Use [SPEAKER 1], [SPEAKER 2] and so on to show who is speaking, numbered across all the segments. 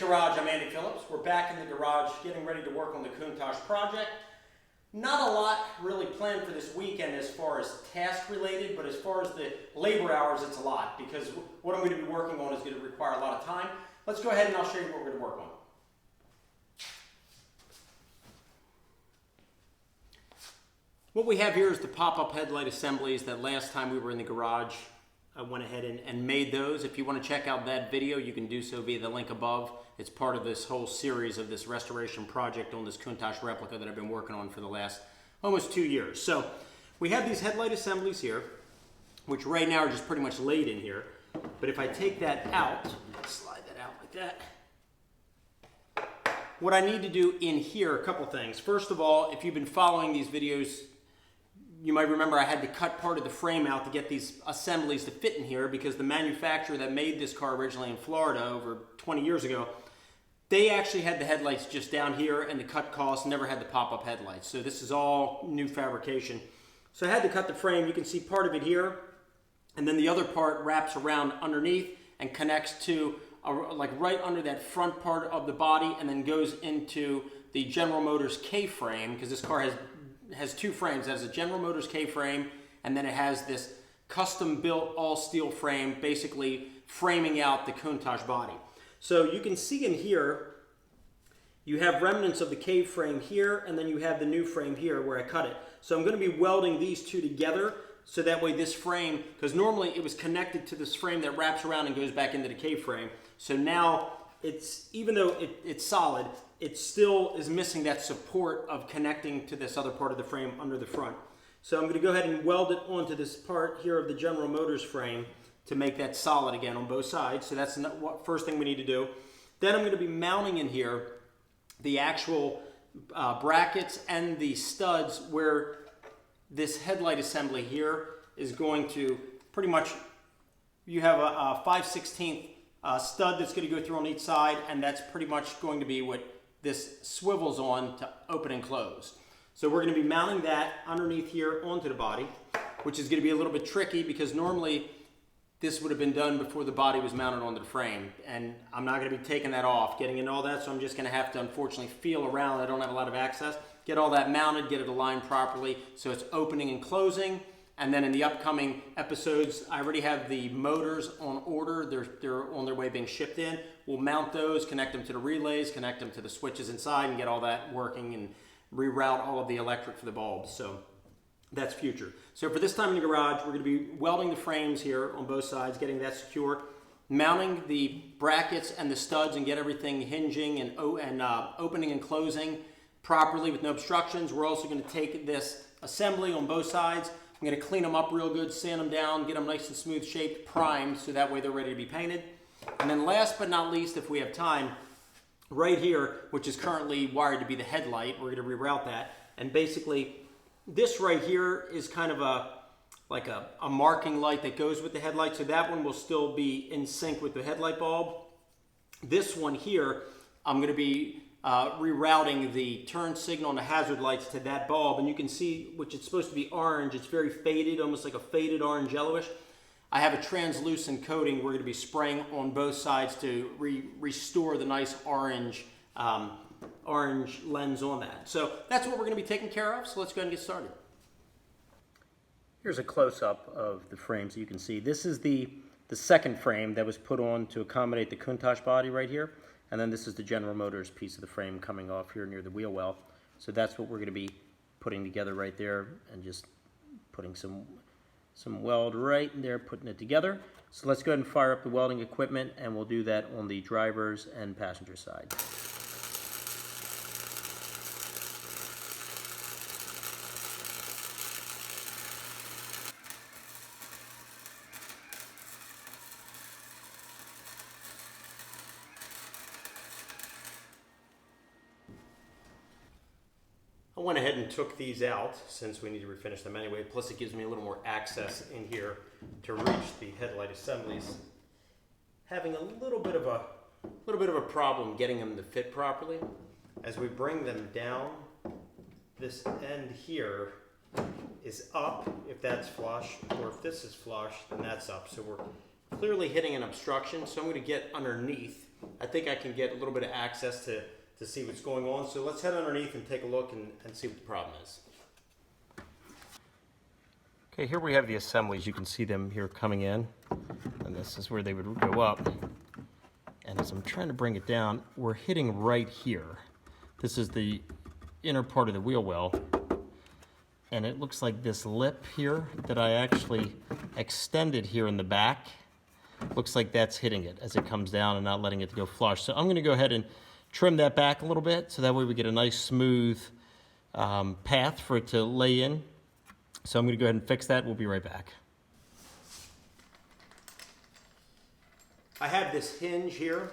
[SPEAKER 1] Garage, I'm Andy Phillips. We're back in the garage getting ready to work on the Countach project. Not a lot really planned for this weekend as far as task related, but as far as the labor hours, it's a lot because what I'm going to be working on is going to require a lot of time. Let's go ahead and I'll show you what we're going to work on. What we have here is the pop-up headlight assemblies that last time we were in the garage, I went ahead and made those. If you want to check out that video, you can do so via the link above. It's part of this whole series of this restoration project on this Countach replica that I've been working on for the last almost 2 years. So we have these headlight assemblies here, which right now are just pretty much laid in here. But if I take that out, slide that out like that. What I need to do in here, a couple things. First of all, if you've been following these videos, you might remember I had to cut part of the frame out to get these assemblies to fit in here because the manufacturer that made this car originally in Florida over 20 years ago, they actually had the headlights just down here and the cut cost never had the pop-up headlights. So this is all new fabrication. So I had to cut the frame. You can see part of it here, and then the other part wraps around underneath and connects to like right under that front part of the body and then goes into the General Motors K-frame because this car has two frames. It has a General Motors K-frame, and then it has this custom-built all-steel frame, basically framing out the Countach body. So you can see in here, you have remnants of the K-frame here, and then you have the new frame here where I cut it. So I'm going to be welding these two together, so that way this frame, because normally it was connected to this frame that wraps around and goes back into the K-frame. So now, even though it's solid, it still is missing that support of connecting to this other part of the frame under the front. So I'm going to go ahead and weld it onto this part here of the General Motors frame to make that solid again on both sides. So that's the first thing we need to do. Then I'm going to be mounting in here the actual brackets and the studs where this headlight assembly here is going to pretty much, you have a 5/16 stud that's going to go through on each side, and that's pretty much going to be what this swivels on to open and close. So we're going to be mounting that underneath here onto the body, which is going to be a little bit tricky because normally this would have been done before the body was mounted onto the frame, and I'm not going to be taking that off, getting in all that, so I'm just going to have to unfortunately feel around. I don't have a lot of access. Get all that mounted, get it aligned properly so it's opening and closing. And then in the upcoming episodes, I already have the motors on order. They're on their way being shipped in. We'll mount those, connect them to the relays, connect them to the switches inside, and get all that working and reroute all of the electric for the bulbs. So that's future. So for this time in the garage, we're going to be welding the frames here on both sides, getting that secure, mounting the brackets and the studs and get everything hinging and opening and closing properly with no obstructions. We're also going to take this assembly on both sides. I'm going to clean them up real good, sand them down, get them nice and smooth shaped, primed, so that way they're ready to be painted. And then last but not least, if we have time, right here, which is currently wired to be the headlight, we're going to reroute that. And basically, this right here is kind of like a marking light that goes with the headlight, so that one will still be in sync with the headlight bulb. This one here, I'm going to be rerouting the turn signal and the hazard lights to that bulb, and you can see, which it's supposed to be orange, it's very faded, almost like a faded orange yellowish. I have a translucent coating we're going to be spraying on both sides to restore the nice orange orange lens on that. So that's what we're going to be taking care of, so let's go ahead and get started. Here's a close-up of the frame so you can see. This is the second frame that was put on to accommodate the Countach body right here. And then this is the General Motors piece of the frame coming off here near the wheel well. So that's what we're going to be putting together right there and just putting some weld right in there, putting it together. So let's go ahead and fire up the welding equipment, and we'll do that on the driver's and passenger side. I went ahead and took these out since we need to refinish them anyway. Plus it gives me a little more access in here to reach the headlight assemblies. Having a little bit of a problem getting them to fit properly. As we bring them down, this end here is up if that's flush, or if this is flush, then that's up. So we're clearly hitting an obstruction. So I'm going to get underneath I think I can get a little bit of access to see what's going on. So let's head underneath and take a look and see what the problem is. Okay, here we have the assemblies. You can see them here coming in, and this is where they would go up. And as I'm trying to bring it down, we're hitting right here. This is the inner part of the wheel well. And it looks like this lip here that I actually extended here in the back, looks like that's hitting it as it comes down and not letting it go flush. So I'm going to go ahead and trim that back a little bit so that way we get a nice smooth path for it to lay in. So I'm going to go ahead and fix that. We'll be right back. I have this hinge here,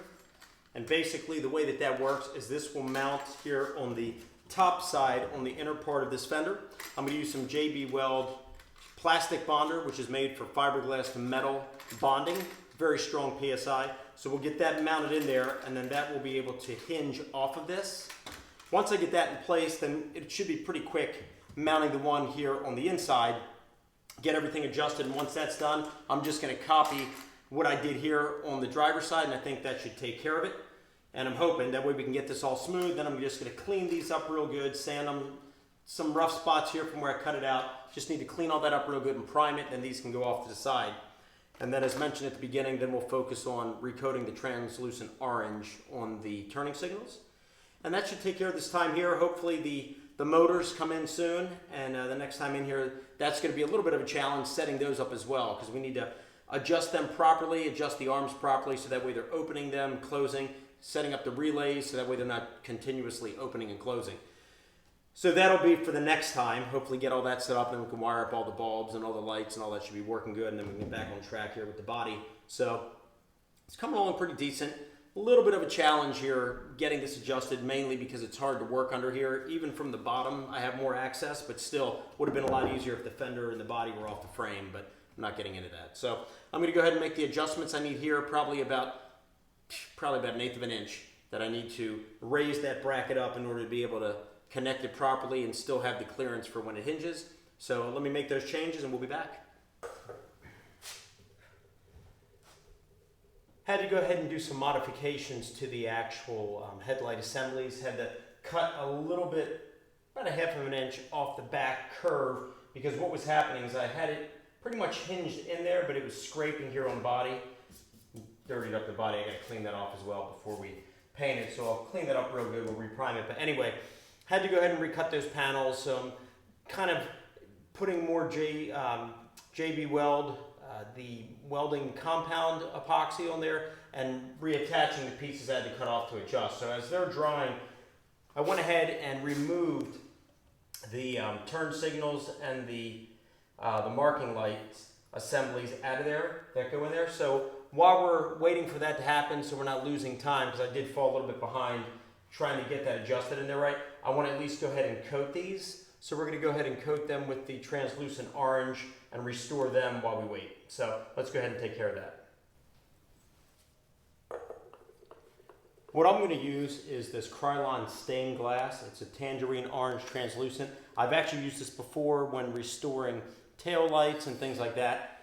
[SPEAKER 1] and basically the way that works is this will mount here on the top side on the inner part of this fender. I'm going to use some JB Weld plastic bonder, which is made for fiberglass to metal bonding, very strong PSI. So we'll get that mounted in there, and then that will be able to hinge off of this. Once I get that in place, then it should be pretty quick mounting the one here on the inside, get everything adjusted, and once that's done, I'm just going to copy what I did here on the driver's side, and I think that should take care of it. And I'm hoping that way we can get this all smooth. Then I'm just going to clean these up real good, sand them, some rough spots here from where I cut it out. Just need to clean all that up real good and prime it, then these can go off to the side. And then as mentioned at the beginning, then we'll focus on recoating the translucent orange on the turning signals. And that should take care of this time here. Hopefully the motors come in soon, and the next time in here, that's going to be a little bit of a challenge setting those up as well, because we need to adjust them properly, adjust the arms properly, so that way they're opening them, closing, setting up the relays so that way they're not continuously opening and closing. So that'll be for the next time. Hopefully get all that set up, and then we can wire up all the bulbs and all the lights, and all that should be working good, and then we can get back on track here with the body. So it's coming along pretty decent. A little bit of a challenge here getting this adjusted, mainly because it's hard to work under here. Even from the bottom I have more access, but still would have been a lot easier if the fender and the body were off the frame, but I'm not getting into that. So I'm going to go ahead and make the adjustments I need here, probably about 1/8 of an inch that I need to raise that bracket up in order to be able to connect it properly and still have the clearance for when it hinges. So let me make those changes and we'll be back. Had to go ahead and do some modifications to the actual headlight assemblies. Had to cut a little bit, about 1/2 of an inch off the back curve, because what was happening is I had it pretty much hinged in there, but it was scraping here on the body. Dirtied up the body. I got to clean that off as well before we paint it. So I'll clean that up real good. We'll reprime it. But anyway, had to go ahead and recut those panels. So I'm kind of putting more JB Weld, the welding compound epoxy on there, and reattaching the pieces I had to cut off to adjust. So as they're drying, I went ahead and removed the turn signals and the marking lights assemblies out of there that go in there. So while we're waiting for that to happen, so we're not losing time, because I did fall a little bit behind trying to get that adjusted in there right, I want to at least go ahead and coat these. So we're going to go ahead and coat them with the translucent orange and restore them while we wait. So let's go ahead and take care of that. What I'm going to use is this Krylon stained glass. It's a tangerine orange translucent. I've actually used this before when restoring tail lights and things like that.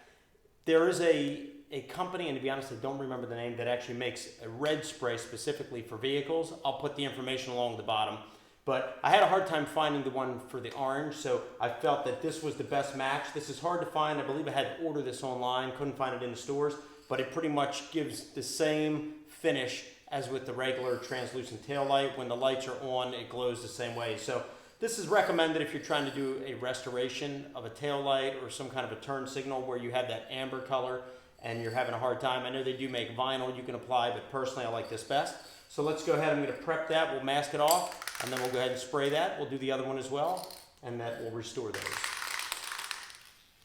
[SPEAKER 1] There is a company, and to be honest, I don't remember the name, that actually makes a red spray specifically for vehicles. I'll put the information along the bottom. But I had a hard time finding the one for the orange, so I felt that this was the best match. This is hard to find. I believe I had to order this online. Couldn't find it in the stores, but it pretty much gives the same finish as with the regular translucent tail light. When the lights are on, it glows the same way. So this is recommended if you're trying to do a restoration of a tail light or some kind of a turn signal where you have that amber color and you're having a hard time. I know they do make vinyl you can apply, but personally I like this best. So let's go ahead. I'm going to prep that. We'll mask it off, and then we'll go ahead and spray that. We'll do the other one as well, and that will restore those.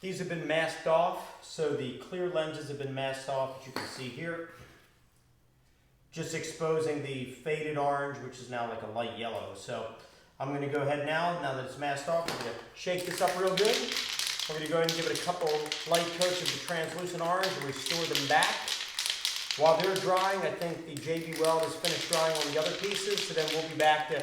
[SPEAKER 1] These have been masked off, so the clear lenses have been masked off, as you can see here. Just exposing the faded orange, which is now like a light yellow. So I'm going to go ahead now that it's masked off, I'm going to shake this up real good. We're going to go ahead and give it a couple light coats of the translucent orange and restore them back. While they're drying, I think the JB Weld is finished drying on the other pieces, so then we'll be back to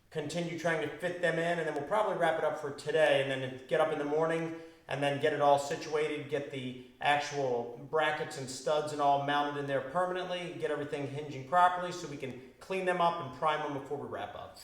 [SPEAKER 1] continue trying to fit them in, and then we'll probably wrap it up for today, and then get up in the morning, and then get it all situated, get the actual brackets and studs and all mounted in there permanently, get everything hinging properly so we can clean them up and prime them before we wrap up.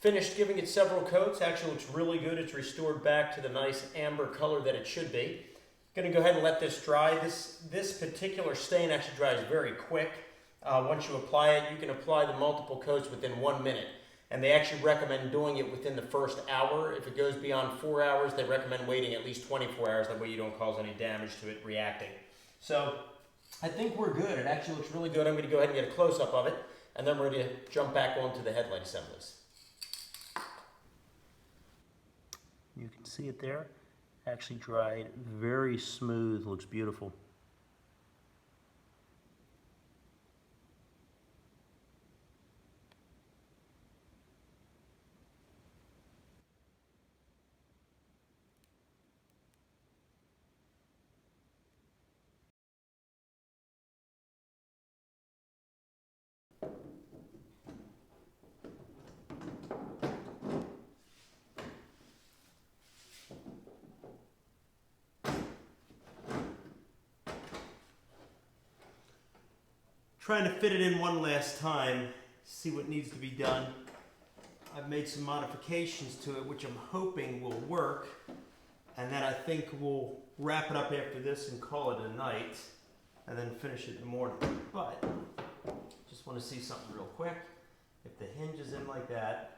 [SPEAKER 1] Finished giving it several coats. Actually looks really good. It's restored back to the nice amber color that it should be. Going to go ahead and let this dry. This particular stain actually dries very quick. Once you apply it, you can apply the multiple coats within 1 minute. And they actually recommend doing it within the first hour. If it goes beyond 4 hours, they recommend waiting at least 24 hours. That way you don't cause any damage to it reacting. So I think we're good. It actually looks really good. I'm going to go ahead and get a close-up of it. And then we're going to jump back onto the headlight assemblies. You can see it there. Actually dried very smooth, looks beautiful. Trying to fit it in one last time, see what needs to be done. I've made some modifications to it, which I'm hoping will work. And then I think we'll wrap it up after this and call it a night, and then finish it in the morning. But, just want to see something real quick. If the hinge is in like that,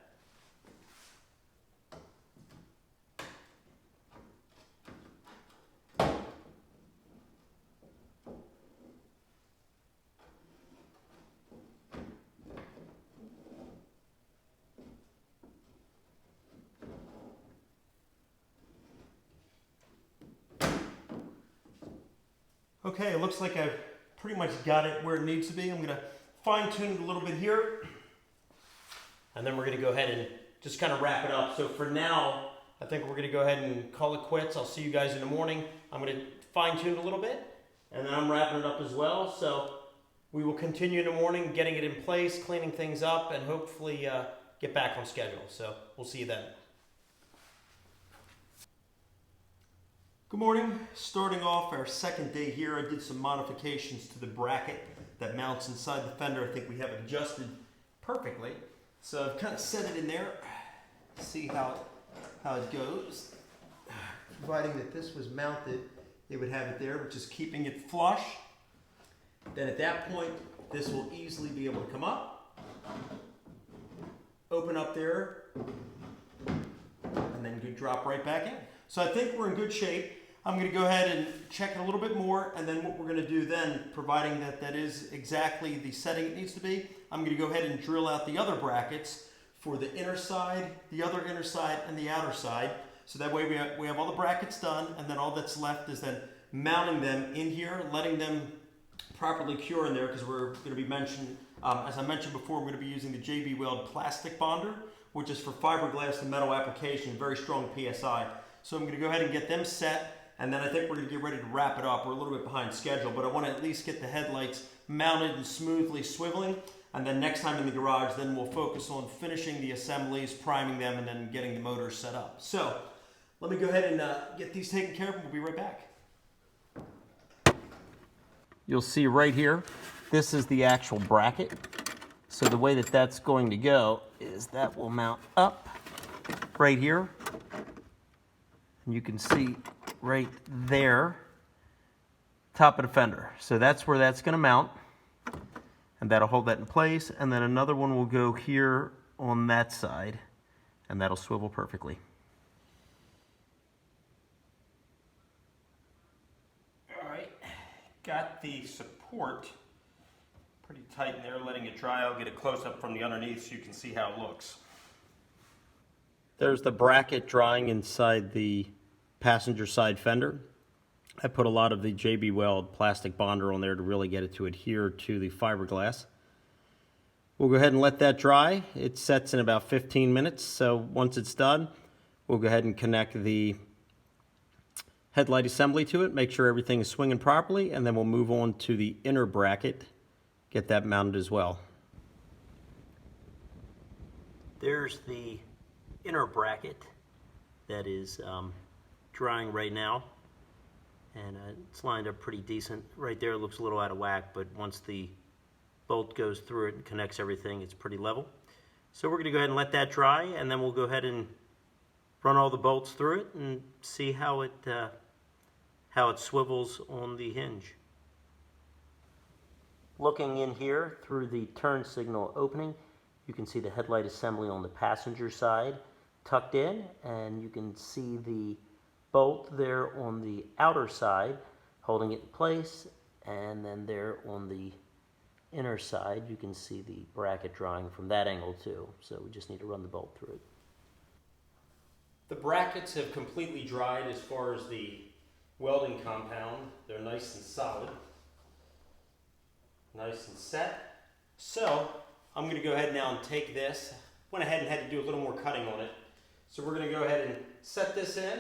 [SPEAKER 1] okay, it looks like I've pretty much got it where it needs to be. I'm going to fine tune it a little bit here. And then we're going to go ahead and just kind of wrap it up. So for now, I think we're going to go ahead and call it quits. I'll see you guys in the morning. I'm going to fine tune it a little bit. And then I'm wrapping it up as well. So we will continue in the morning, getting it in place, cleaning things up, and hopefully get back on schedule. So we'll see you then. Good morning. Starting off our second day here, I did some modifications to the bracket that mounts inside the fender. I think we have it adjusted perfectly. So I've kind of set it in there, see how it goes. Providing that this was mounted, it would have it there, which is keeping it flush. Then at that point, this will easily be able to come up, open up there, and then drop right back in. So I think we're in good shape. I'm going to go ahead and check it a little bit more, and then what we're going to do then, providing that that is exactly the setting it needs to be, I'm going to go ahead and drill out the other brackets for the inner side, the other inner side, and the outer side. So that way we have all the brackets done, and then all that's left is then mounting them in here, letting them properly cure in there, because we're going to be mentioning, as I mentioned before, we're going to be using the JB Weld plastic bonder, which is for fiberglass and metal application, very strong PSI. So I'm going to go ahead and get them set, and then I think we're going to get ready to wrap it up. We're a little bit behind schedule, but I want to at least get the headlights mounted and smoothly swiveling, and then next time in the garage, then we'll focus on finishing the assemblies, priming them, and then getting the motors set up. So let me go ahead and get these taken care of, and we'll be right back. You'll see right here, this is the actual bracket. So the way that that's going to go is that will mount up right here. And you can see right there, top of the fender. So that's where that's going to mount, and that'll hold that in place. And then another one will go here on that side, and that'll swivel perfectly. got the support pretty tight in there, letting it dry. I'll get a close-up from the underneath so you can see how it looks. There's the bracket drying inside the passenger side fender. I put a lot of the JB Weld plastic bonder on there to really get it to adhere to the fiberglass. We'll go ahead and let that dry. It sets in about 15 minutes, so once it's done, we'll go ahead and connect the headlight assembly to it, make sure everything is swinging properly, and then we'll move on to the inner bracket, get that mounted as well. There's the inner bracket that is drying right now, and it's lined up pretty decent. Right there it looks a little out of whack, but once the bolt goes through it and connects everything, it's pretty level. So we're going to go ahead and let that dry, and then we'll go ahead and run all the bolts through it and see how it swivels on the hinge. Looking in here through the turn signal opening, you can see the headlight assembly on the passenger side tucked in, and you can see the bolt there on the outer side holding it in place, and then there on the inner side you can see the bracket drying from that angle too, so we just need to run the bolt through it. The brackets have completely dried as far as the welding compound. They're nice and solid, nice and set. So I'm going to go ahead now and take this. Went ahead and had to do a little more cutting on it, so we're going to go ahead and set this in,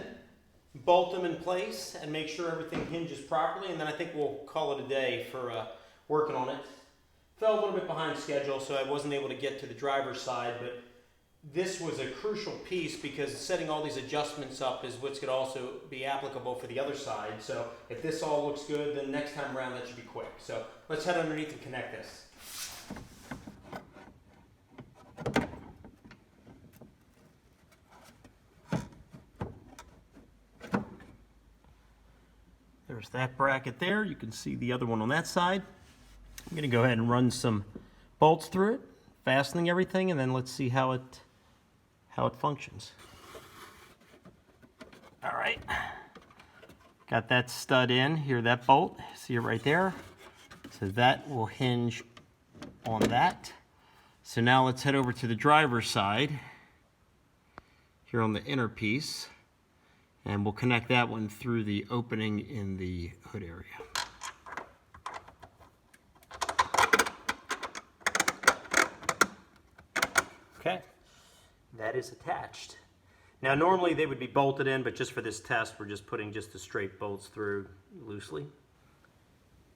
[SPEAKER 1] bolt them in place, and make sure everything hinges properly, and then I think we'll call it a day for working on it. Fell a little bit behind schedule, so I wasn't able to get to the driver's side, but this was a crucial piece because setting all these adjustments up is what's going to also be applicable for the other side. So if this all looks good, then next time around that should be quick. So let's head underneath and connect this. There's that bracket there. You can see the other one on that side. I'm going to go ahead and run some bolts through it, fastening everything, and then let's see how it functions. All right, got that stud in here, that bolt, see it right there. So that will hinge on that. So now let's head over to the driver's side here on the inner piece, and we'll connect that one through the opening in the hood area. Okay, that is attached. Now normally they would be bolted in, but just for this test we're just putting just the straight bolts through loosely.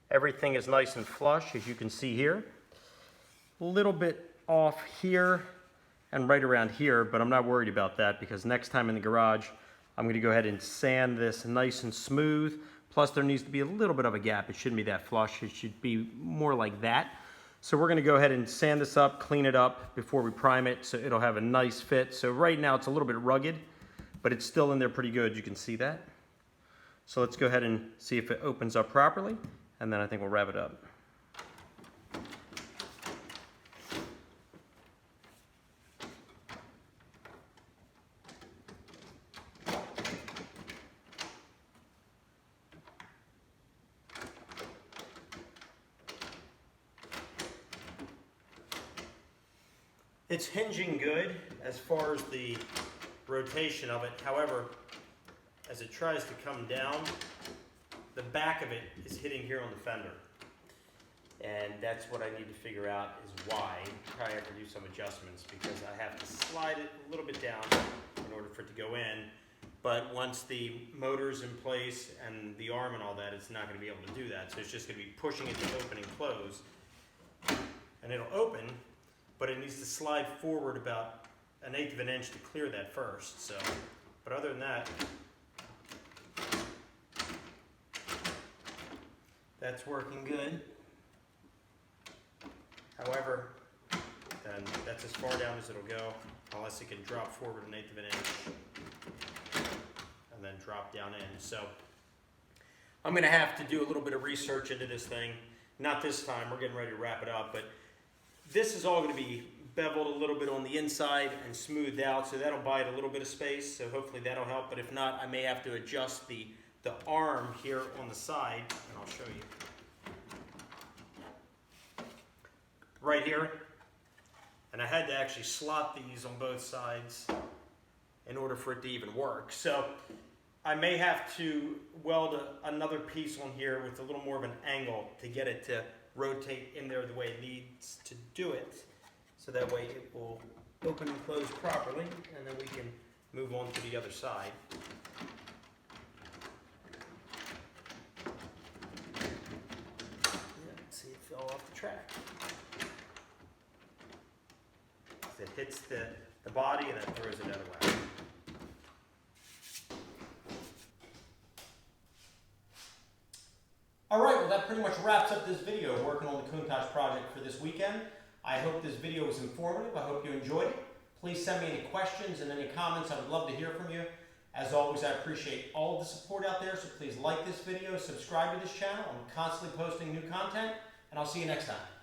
[SPEAKER 1] Everything is nice and flush, as you can see here. A little bit off here and right around here, but I'm not worried about that because next time in the garage I'm going to go ahead and sand this nice and smooth. Plus there needs to be a little bit of a gap. It shouldn't be that flush, it should be more like that. So we're going to go ahead and sand this up, clean it up before we prime it so it'll have a nice fit. So right now it's a little bit rugged, but it's still in there pretty good. You can see that. So let's go ahead and see if it opens up properly, and then I think we'll wrap it up. It's hinging good as far as the rotation of it. However, as it tries to come down, the back of it is hitting here on the fender. And that's what I need to figure out is why. Probably have to do some adjustments because I have to slide it a little bit down in order for it to go in. But once the motor's in place and the arm and all that, it's not going to be able to do that. So it's just going to be pushing it to open and close. And it'll open, but it needs to slide forward about 1/8 of an inch to clear that first. So, but other than that, that's working good. However, then that's as far down as it'll go, unless it can drop forward 1/8 of an inch and then drop down in. So I'm going to have to do a little bit of research into this thing. Not this time, we're getting ready to wrap it up, but this is all going to be beveled a little bit on the inside and smoothed out, so that'll buy it a little bit of space, so hopefully that'll help. But if not, I may have to adjust the arm here on the side, and I'll show you.
[SPEAKER 2] right here. And I had to actually slot these on both sides in order for it to even work. So I may have to weld another piece on here with a little more of an angle to get it to rotate in there the way it needs to do it. So that way it will open and close properly, and then we can move on to the other side. Let's see, it fell off the track. It hits the body and then throws it out of whack.
[SPEAKER 1] All right, well that pretty much wraps up this video working on the Countach project for this weekend. I hope this video was informative. I hope you enjoyed it. Please send me any questions and any comments. I would love to hear from you. As always, I appreciate all of the support out there, so please like this video, subscribe to this channel. I'm constantly posting new content, and I'll see you next time.